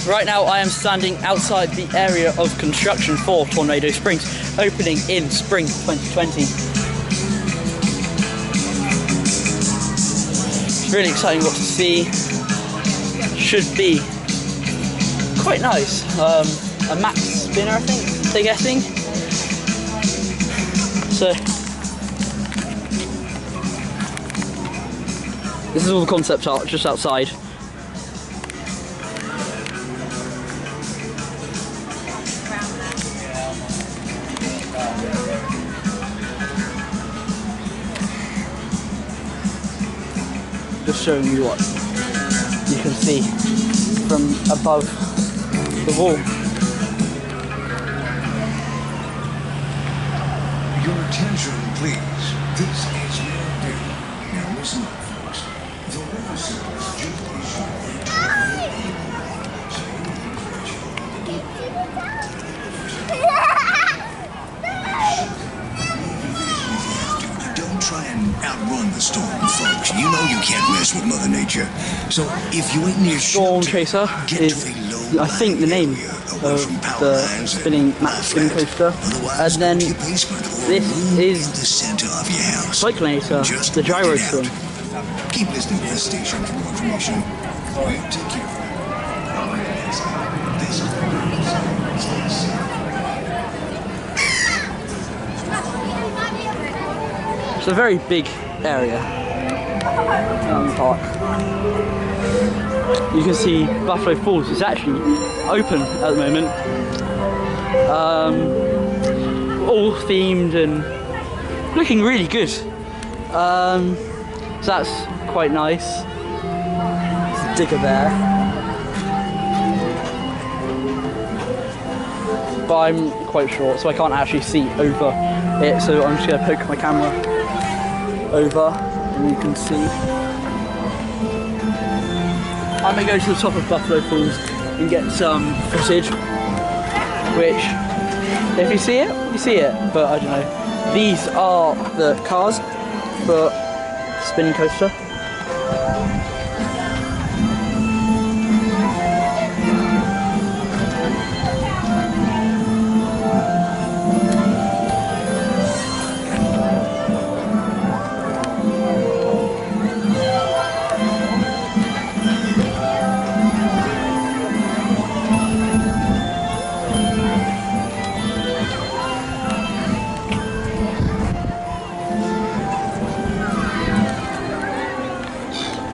Right now I am standing outside the area of construction for Tornado Springs, opening in spring 2020. It's really exciting what to see. Should be quite nice. A mack spinner, I think they're getting. So this is all the concept art just outside. Just showing you what you can see from above the wall. Your attention, please. This is your day. Now listen up, folks. The weather service just Don't try and outrun the storm, folks. You know you can't mess with Mother Nature. So if you ain't near Storm Chaser is, I think, the name of the spinning coaster, and then this is Cyclonator, the gyro swing. Keep listening to this station for more information. Take care. It's a very big area around the park. You can see Buffalo Falls is actually open at the moment. All themed and looking really good. So that's quite nice. There's a digger there. But I'm quite short, so I can't actually see over it, so I'm just going to poke my camera over and you can see. I'm going to go to the top of Buffalo Falls and get some footage, which, if you see it, you see it, but I don't know. These are the cars for spinning coaster.